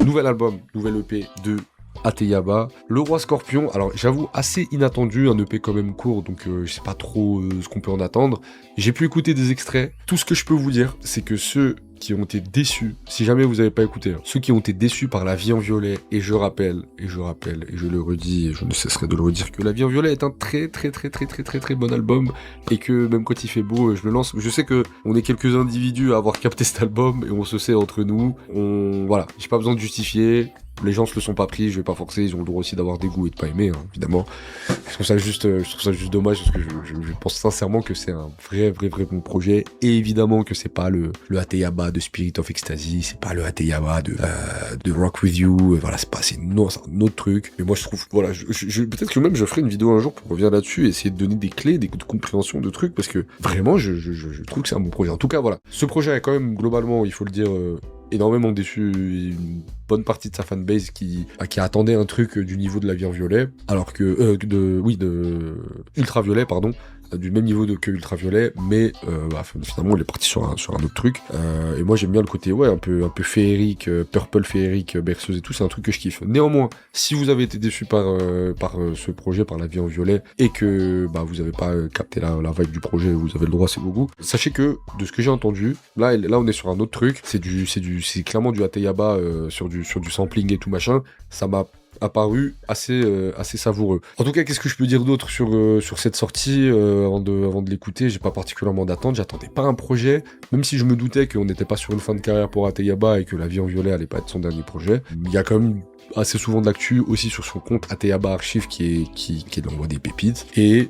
nouvel album, nouvel EP de Ateyaba, Le Roi Scorpion. Alors j'avoue assez inattendu, un EP quand même court, donc je sais pas trop ce qu'on peut en attendre. J'ai pu écouter des extraits. Tout ce que je peux vous dire, c'est que ceux qui ont été déçus, si jamais vous n'avez pas écouté, ceux qui ont été déçus par La Vie en Violet, et je rappelle, et je le redis, et je ne cesserai de le redire, que La Vie en Violet est un très bon album, et que même quand il fait beau, je le lance. Je sais que on est quelques individus à avoir capté cet album, et on se sait entre nous, voilà, j'ai pas besoin de justifier. Les gens se le sont pas pris, je vais pas forcer, ils ont le droit aussi d'avoir des goûts et de pas aimer, hein, évidemment. Je trouve ça juste dommage parce que je pense sincèrement que c'est un vrai bon projet. Et évidemment que c'est pas le Ateyaba de Spirit of Ecstasy, c'est pas le Ateyaba de Rock With You, voilà, c'est un autre truc. Mais moi je trouve, voilà, peut-être que même je ferai une vidéo un jour pour revenir là-dessus et essayer de donner des clés, des coups de compréhension de trucs parce que vraiment je trouve que c'est un bon projet. En tout cas, voilà. Ce projet est quand même globalement, il faut le dire, énormément déçu, une bonne partie de sa fanbase qui attendait un truc du niveau de La Vie en Violet, alors que de Ultraviolet, pardon, du même niveau que Ultraviolet, mais finalement il est parti sur un autre truc. Et moi j'aime bien le côté un peu féerique, purple féerique, berceuse et tout, c'est un truc que je kiffe. Néanmoins, si vous avez été déçu par ce projet, par La Vie en Violet, et que vous avez pas capté la vibe du projet, vous avez le droit, c'est vos goûts. Sachez que de ce que j'ai entendu, là on est sur un autre truc, c'est clairement du Ateyaba sur du sampling et tout machin. Ça m'a apparu assez savoureux. En tout cas, qu'est-ce que je peux dire d'autre sur cette sortie avant de l'écouter? J'ai pas particulièrement d'attente, j'attendais pas un projet, même si je me doutais qu'on n'était pas sur une fin de carrière pour Ateyaba et que La Vie en Violet allait pas être son dernier projet. Il y a quand même assez souvent de l'actu aussi sur son compte Ateyaba Archive qui envoie des pépites et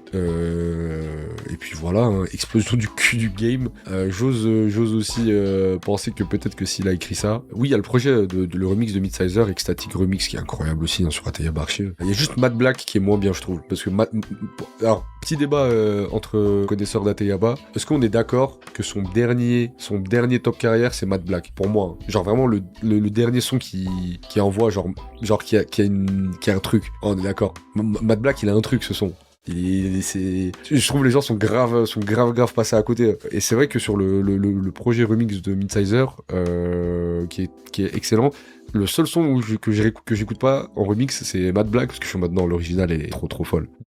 puis voilà, hein, explosion du cul du game. J'ose aussi penser que peut-être que s'il a écrit ça, oui, il y a le projet le remix de Midsizer, Ecstatic Remix, qui est incroyable aussi, hein, sur Ateyaba Archive. Il y a juste Matt Black qui est moins bien, je trouve, parce que alors petit débat entre connaisseurs d'Ateyaba, est-ce qu'on est d'accord que son dernier top carrière c'est Matt Black? Pour moi, hein. Genre vraiment le dernier son qui envoie genre qui a un truc. Oh, on est d'accord. Matt Black, il a un truc, ce son. Je trouve que les gens sont grave passés à côté. Et c'est vrai que sur le projet remix de Midsizer, qui est excellent, le seul son que j'écoute pas en remix, c'est Matt Black, parce que je suis maintenant l'original est trop folle.